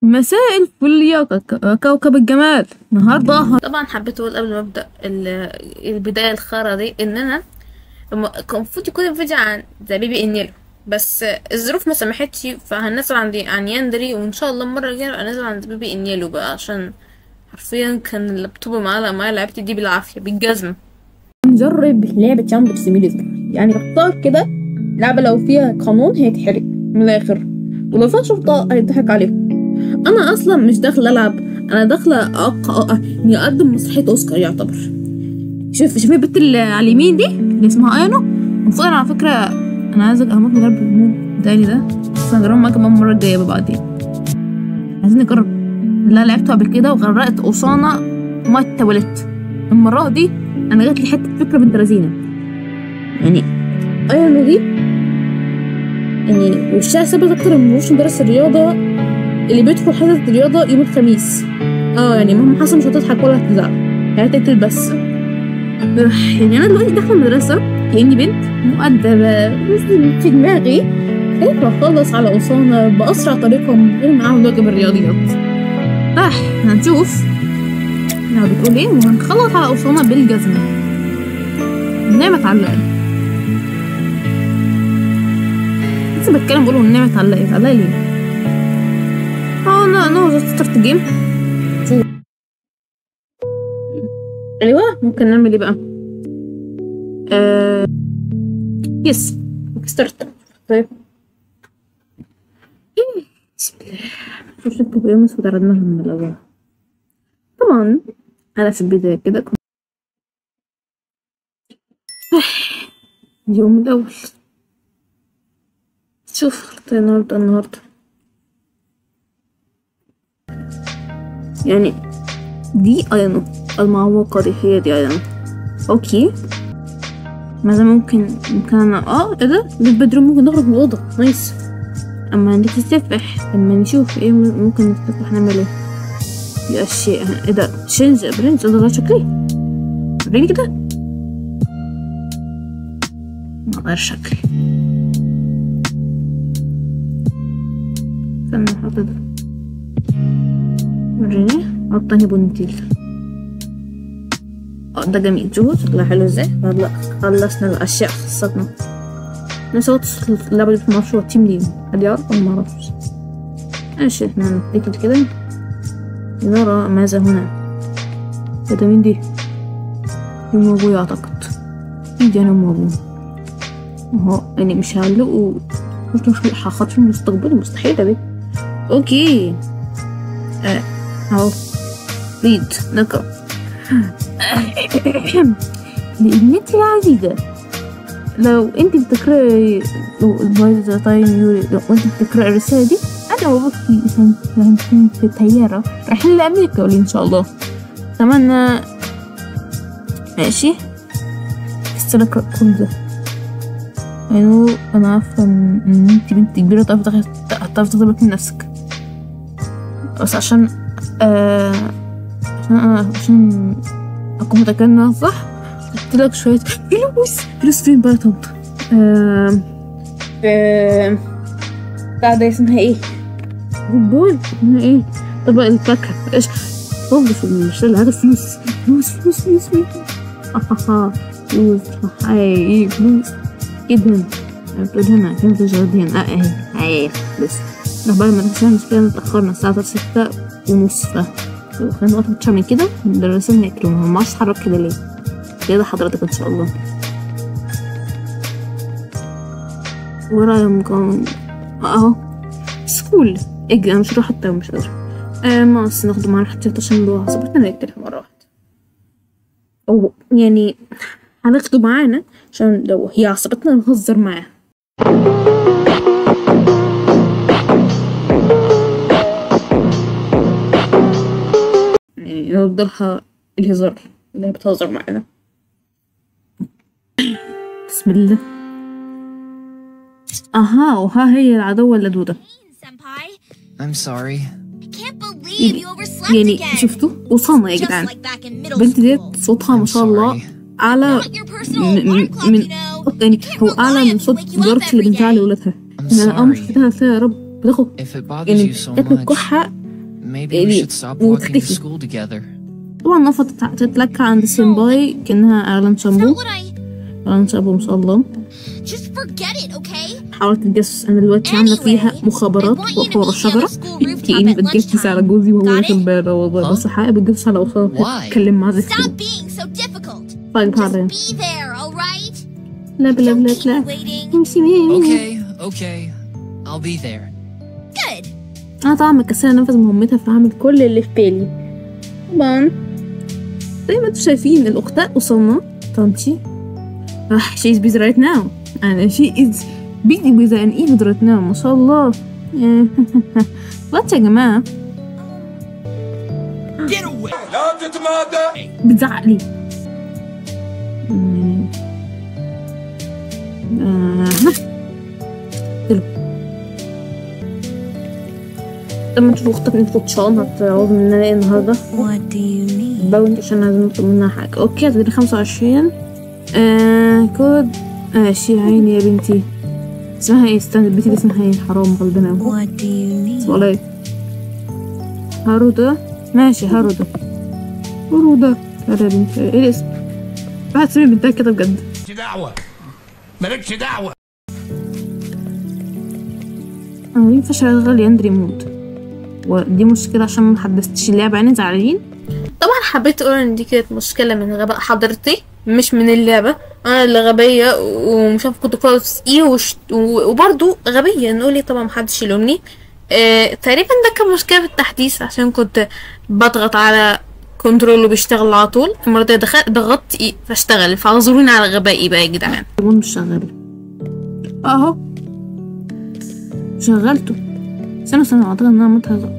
مساء الفل يا كوكب الجمال. النهارده طبعا حبيت اقول قبل ما ابدا البدايه الخرا دي ان انا كان المفروض يكون الفيديو عن ذا بيبي انيلو، بس الظروف ما سمحتش، فهنزل عن ياندري، وان شاء الله المره الجايه ابقى انزل عن ذا بيبي انيلو بقى، عشان حرفيا كان اللابتوب معايا لعبت دي بالعافيه بالجزمه. نجرب لعبه جامبر سيميليتر، يعني باختصار كده لعبه لو فيها قانون هيتحرق من الاخر، ولو فيها شرطه هيضحك عليهم. انا اصلا مش داخله العب، انا داخله اني اقدم مسرحيه اوسكار يعتبر. شوفي البنت اللي على اليمين دي اللي اسمها ايانو، المفروض على فكره انا عايزه هموت من ضرب المود بتاعي ده، بس هنجربه معاك كمان المره الجايه بعدين. عايزين نجرب. لا لعبته قبل كده وغرقت اوسانا ميه التواليت. المره دي انا جات لي حته فكره بنت لذينه، يعني ايانو دي يعني وشها ثابت اكتر من وش مدرس الرياضه اللي بيدخل حصة الرياضة يوم الخميس. يعني مهما حصل مش هتضحك ولا هتزعل، هي هتقتل بس. يعني انا دلوقتي داخله المدرسه كاني بنت مؤدبه، بس في دماغي خايفه اخلص على اوسانا باسرع طريقه من غير ما اعمل واجب الرياضيات. هنشوف انها بتقول ايه، وهنخلص على اوسانا بالجزمه. النعمه اتعلقت. لسه بتكلم بقوله النعمه اتعلقت ليه؟ no just start the game. ايوه ممكن نعمل ايه بقى؟ يس ستارت. طيب بسم الله. شوف البروجرامز وتردناها من الاول. طبعا انا في البدايه كده كنت اليوم الاول. شوف النهارده يعني دي ايانو المعوقة دي، هي دي ايانو. اوكي ماذا ممكن انا ايه ده بالبدروم؟ ممكن نخرج من الأوضة. نايس. اما نتسفح، لما نشوف ايه ممكن نتسفح نعمل ايه. دي اشياء ايه ده؟ شينج برنس ده شكلي وريني كده. غير شكلي. استنى احط ده وريني. عطاني بونتيل. ده جميل. شوفوا شكلها حلو ازاي. هلا خلصنا الاشياء خاصتنا. نسوي اللعبة دي في مشروع تيم ليد، حد يعرف ولا معرفش؟ ماشي احنا هنتكل كده نرى ماذا هنا. ده مين دي؟ ام ابويا اعتقد. دي انا ام ابويا اهو، يعني مش هعلقوا مش هاخد في المستقبل، مستحيلة دي. اوكي اهو ريد نقرأ. لابنتي العزيزة، لو انت بتقرأي لو انت بتقرأي الرسالة دي، انا وباباكي هنكون في الطيارة رايحين لأمريكا ولي ان شاء الله. اتمنى. ماشي بس اقرأ كل ده. انا عارفة ان انت بنت كبيرة تعرفي تاخدي بالك من نفسك، بس عشان اكون متجنة صح. قلتلك شوية فلوس فين بقى يا طنط؟ بتاع ده اسمها ايه؟ بول اسمها ايه؟ طبق الفاكهة. ايش؟ طب في المشتري هذا فلوس فلوس ايه فلوس جدا. بتقول هنا فين فلوس جاردين؟ اهي فلوس. نخبر المدرسة المشكلة اتأخرنا الساعة 6:30. خلينا نقطع بتشعر من كده. المدرسين هيكرموها. معرفش اتحرك كده ليه كده حضرتك ان شاء الله. ورايا مقام اهو سكول اجي. انا مش هروح حتى مش قادرة. ماس ناخده معانا حتى عشان لو صبرتنا نقتلها مرة واحدة، او يعني هناخده معانا عشان لو هي عصبتنا نهزر معاها. يعني نفضلها الهزار اللي هي بتهزر معانا. بسم الله. وها هي العدوة اللدودة. يعني شفتوا وصلنا يا جدعان. البنت ديت صوتها ما شاء الله اعلى من يعني هو اعلى من صوت جارتي اللي بنتها لولادها. انا مش كده يا رب بتاخد يعني جاتلي الكحة وتختفي. طبعا نفضت تتلكع عند سيمباي كأنها إعلان شامبو. إعلان شامبو ما شاء الله. حاولت تتجسس. أنا دلوقتي عاملة فيها مخابرات واقفة ورا الشجرة كأني بتجسس على جوزي وهو واخد باله والله، بس حقيقة بتجسس على أخوها تتكلم مع زفته. طيب هذا لا بلا بلا بلا امشي مني. I'll be there. أنا طبعا مكسلة أنفذ مهمتها فهعمل كل اللي في بالي. طبعا زي ما انتوا شايفين الأختاء وصلنا. طنطي she's busy right now and she is busy with an evil right now ما شاء الله. بس يا جماعة بتزعق لي. لما تشوفوا اختك نفوت شان هتعوز مننا ايه النهارده؟ باونت عشان لازم نطلب منها حاجة. اوكي هتديني 25 كود. ماشي يا عيني يا بنتي. اسمها ايه؟ استنى البنتي دي اسمها ايه؟ حرام غلبانة اوي. اسمها ايه؟ هارودة. ماشي هارودة. هارودة. لا يا بنتي ايه الاسم؟ واحد سمي بنتها كده بجد. مالكش دعوة. ينفعش اشغل يندري مود ودي مشكلة عشان ما حدثتش اللعبة يعني زعلانين. طبعا حبيت اقول ان دي كانت مشكلة من غباء حضرتي مش من اللعبة. انا اللي غبية ومش عارفة كنت كويس ايه وبرضو غبية نقولي طبعا محدش يلومني. تقريبا ده كان مشكلة في التحديث عشان كنت بضغط على كنترول وبيشتغل على طول. المرة دي ضغطت ايه فاشتغل، فاعذروني على غبائي بقى يا جدعان. مش شغال اهو. شغلته. استنى اعتقد ان انا متهزق.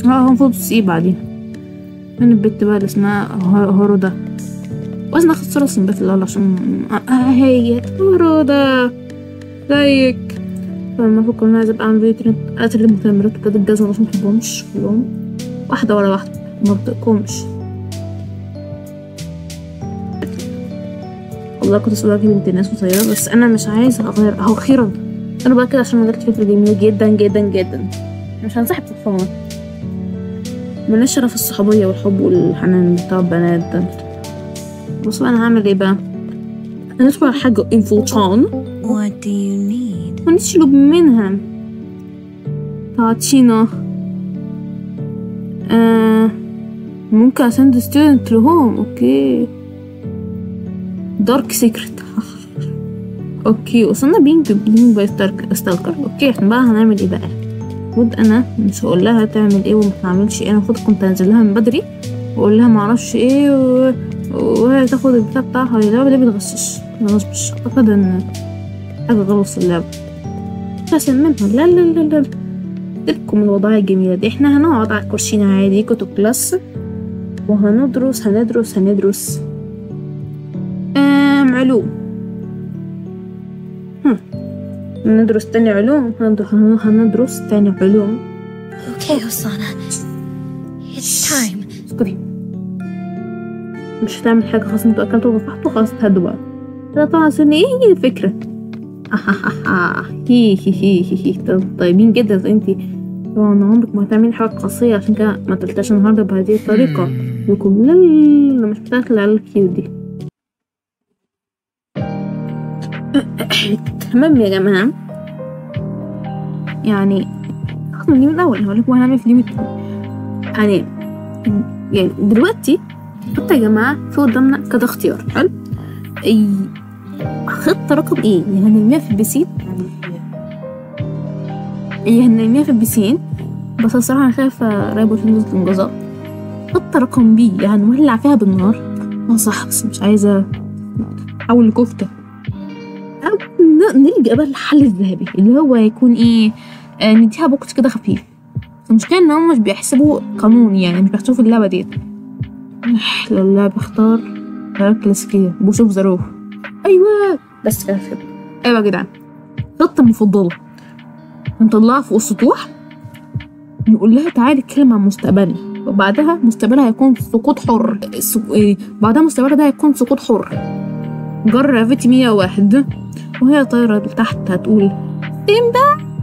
هو المفروض تسقيه بعدين. من البت بقى اللي اسمها هارودة. وزن اخد صورة سنبات الاول عشان هي هارودة زيك. فلما افكر ان انا عايزة ابقى اعمل فيديو قاتل المتنمرات وكده الجزمة عشان مبحبهمش كلهم واحدة ورا واحدة مبطيقهمش. والله كنت اسألها كده بنت الناس قصيرة بس انا مش عايزة اغير اهو. اخيرا انا بقى كده عشان مجالت فكرة جميلة جدا جدا جدا. مش هنسحب صفوان ملناش شرف الصحوبية والحب والحنان بتاع البنات ده. بص بقى انا هعمل ايه بقى. هندخل على حاجة انفوتشان. What do you need؟ ونشلب منها تاتشينا. ممكن اسند ستودنت لهوم. اوكي دارك سيكريت. اوكي وصلنا بينج باي ستالكر. اوكي احنا بقى هنعمل ايه بقى. المفروض انا مش هقول لها تعمل ايه وما تعملش ايه. انا المفروض كنت انزل لها من بدري واقول لها معرفش ايه وهي تاخد البتاع بتاعها. اللعبه دي بتغشش. انا مش اعتقد ان حاجه غلط في اللعبه بس منها. لا لا لا لا سيبكم الوضعيه الجميله دي. احنا هنقعد على الكرسينا عادي كتب كلاس وهندرس علوم. ندرس تاني علوم. هندرس تاني علوم. Okay, Hosanna. It's time. اسكتي. مش هتعمل حاجة خلاص. انتوا اكلتوا وفتحتوا خلاص تهدوا بقى. لا طبعا سنة ايه هي الفكرة. هي طيبين جدا انتي. طبعا عمرك ما هتعملي حاجة قاسية عشان كده ما تلتاش النهاردة بهذه الطريقة. لكم لا مش بتاعت العيال الكيوت دي. تمام يا جماعة. يعني اخذنا اليوم الاول هقولكم هنعمل في اليوم التاني. يعني دلوقتي حتى يا جماعة في قدامنا كده اختيار. حلو. خطة رقم ايه يا هنرميها في البسين بس الصراحة انا خايفة رايبو تنزل الانجازات. خطة رقم بي يا هنولع فيها بالنار. صح بس مش عايزة احول لكفتة. او نلجأ بقى للحل الذهبي اللي هو يكون ايه. نديها بوكس كده خفيف. المشكلة ان هم مش بيحسبوا قانون يعني مش بيحسبوا في اللعبة ديت. لا بختار كلاسيكية بوشوف زاروف. ايوه بس كده. ايوه يا جدعان خطة المفضلة هنطلعها فوق السطوح. نقول لها تعالي اتكلم عن مستقبلنا وبعدها مستقبلها هيكون سقوط حر. بعدها مستقبلها ده هيكون سقوط حر. جرافيتي 101 وهي طايرة لتحت هتقول سيمبا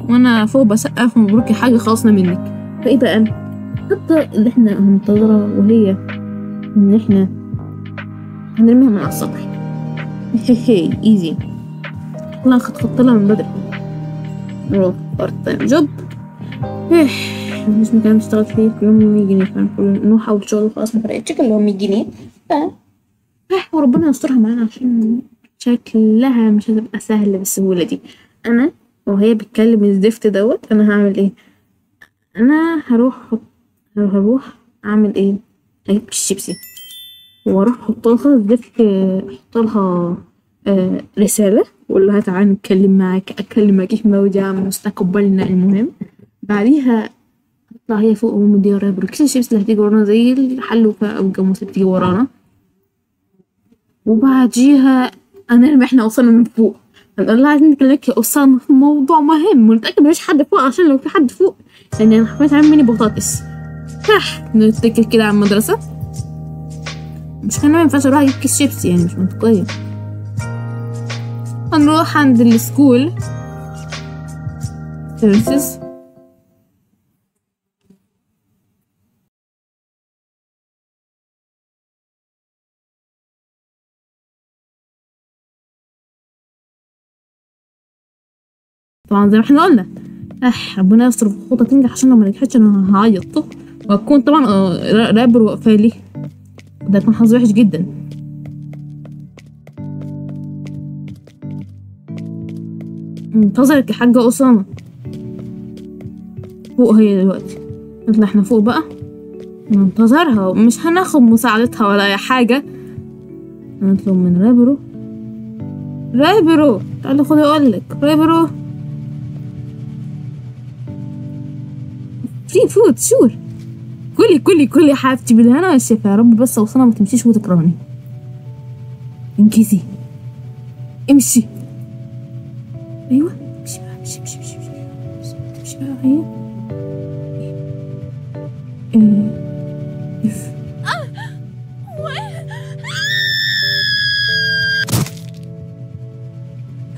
وانا فوق بسقف مبروك يا حاجة خلصنا منك. فايه بقى الخطة اللي احنا هننتظرها، وهي ان احنا هنرميها من على السطح. هي ايزي، والله خططت لها من بدري. نروح بارت تايم جوب، مش مكان تشتغل فيه كل يوم 100 جنيه، فاهم؟ نروح أول شغل خلاص مفرقتش اللي هو 100 جنيه، وربنا يسترها معانا عشان شكلها مش هتبقى سهلة بالسهولة دي. أنا وهي بتكلم الزفت دوت، أنا هعمل ايه؟ أنا هروح أعمل ايه؟ أجيب الشيبسي واروح احطلها الزفت، احطلها رسالة واقول لها تعالى نتكلم معاك، اكلمك في مواضيع مستقبلنا المهم. بعديها تطلع هي فوق ومديها رابر كيس الشيبس اللي هتيجي ورانا زي الحلوفة او الجاموسة اللي بتيجي ورانا، وبعديها هنرمي احنا أسامة من فوق، هنقول لها عايزين نكلمك يا أسامة في موضوع مهم ونتأكد مفيش حد فوق، عشان لو في حد فوق يعني انا حبيت اعمل ميني بطاطس. نتكل كده على المدرسة، مش كان ما ينفعش اروح اجيب كيس شيبسي يعني، مش منطقية. هنروح عند السكول سيرفيسز، طبعا زي ما احنا قلنا ربنا يستر الخطة تنجح، عشان لو ما نجحتش انا هعيط وهكون طبعا رابر واقفالي، ده كان حظ وحش جدا. انتظرك يا حاجة أسامة فوق، هي دلوقتي نطلع احنا فوق بقى ننتظرها، ومش هناخد مساعدتها ولا أي حاجة. نطلب من رابرو تعالي خدي أقولك رابرو فري فود شور، كلي يا حبيبتي بالهنا والشفا، يا رب بس أسامة ما تمشيش وتكرهني. انكسي امشي، ايوه امشي بقى، امشي بقى هي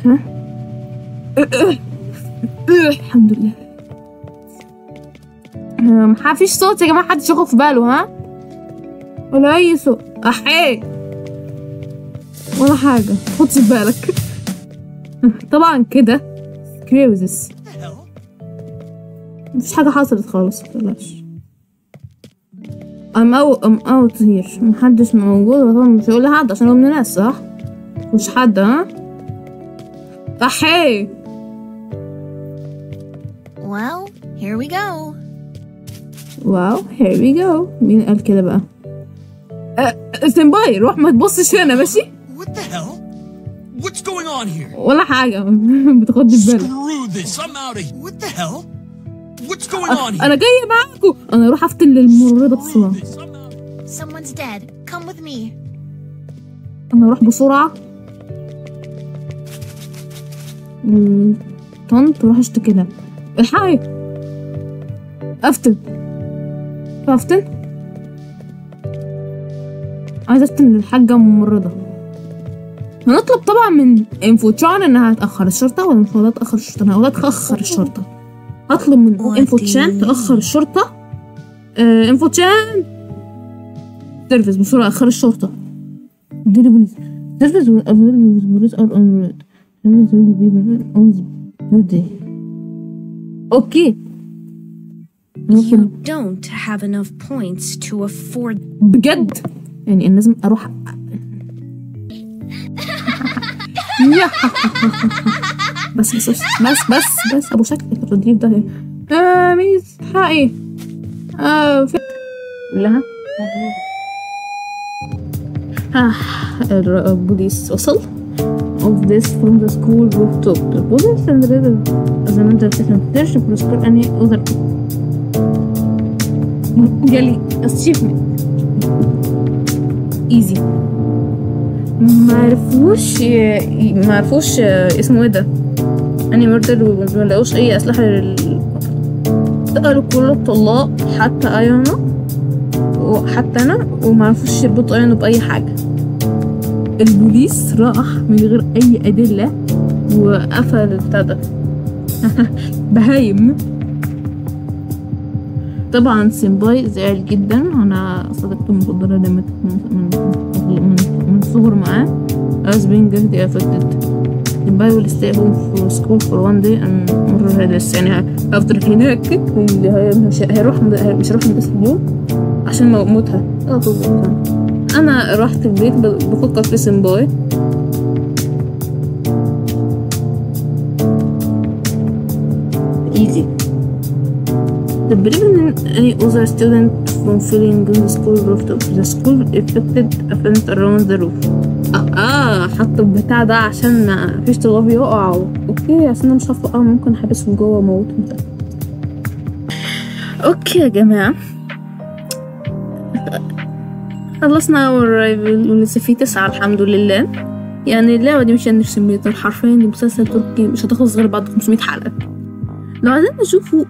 ها الحمد لله. مفيش صوت يا جماعة، محدش ياخد في باله ها، ولا أي صوت أحيه ولا حاجة، متاخدش في بالك. طبعا كده كريوزس مفيش حاجة حصلت خالص، متقلقش. I'm out here، محدش موجود، وطبعا مش هقول لحد عشان هو من الناس صح؟ مش حد ها؟ أحيه. Well, here we go. مين قال كده بقى؟ سنباي روح ما تبصش هنا ماشي؟ What the hell? What's going on here? ولا حاجة بتاخدني في بالك. Screw this, I'm out of here. What the hell? What's going on here? أنا جاية معاكم، أنا أروح أفتن للممرضة بسرعة. Someone's dead. Come with me. أنا أروح بسرعة طنط وراح أشتكي لها. الحقي أفتن عايزة أفتن للحاجة الممرضة. هنطلب طبعا من انفوتشان انها تأخر الشرطة، ولا مش هقولها تأخر الشرطة، انا هقولها تأخر الشرطة. هطلب من انفوتشان تأخر الشرطة. انفوتشان سيرفيس بسرعة أخر الشرطة. اديني بوليس سيرفيس بوليس ار اون اوكي. You don't have enough points to afford. بجد يعني انا لازم اروح بس ابو شكل التدريب ده ميز حقي لها. البوليس وصل of this from the school rooftop. The police and the as a mental fitness to score any other جالي achievement easy. معرفوش اسمه ايه ده اني مرتد، وملقوش اي اسلحة سألوا كل الطلاب حتى ايانا وحتى انا، ومعرفوش يربطوا ايانا بأي حاجة. البوليس راح من غير اي ادلة وقفل البتاع ده، بهايم. طبعا سيمباي زعل جدا، انا صديقته المفضله اللي ماتت من صغر معاه. as being guilty affected سيمباي will stay home for school for one day and مرة هيدرس، يعني هفضل هناك مش هيروح مدرسة اليوم عشان موتها. انا رحت البيت بفكر في سيمباي. easy the preventing any other student from feeling in the school rooftop. The school affected a fence around the roof. حطوا البتاع ده عشان مفيش طلاب يقعوا. اوكي، عشان انا مش هعرف ممكن احبسهم جوه واموتهم. اوكي يا جماعه، خلصنا ولسه في 9 الحمد لله. يعني اللعبه دي مش انيميشن حرفيا، دي مسلسل تركي مش هتخلص غير بعد 500 حلقه. لو عايزين نشوفوا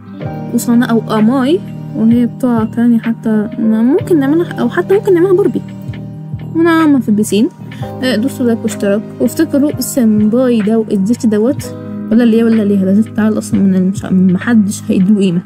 وصلنا او اماي وهي بتوع تاني، حتى ممكن نعملها، او حتى ممكن نعملها باربي ونعمل في البسين. دوسوا لايك واشتراك، وافتكروا السامباي ده والزيت دوت ولا ليه لازم تعال اصلا من محدش هيديله قيمه.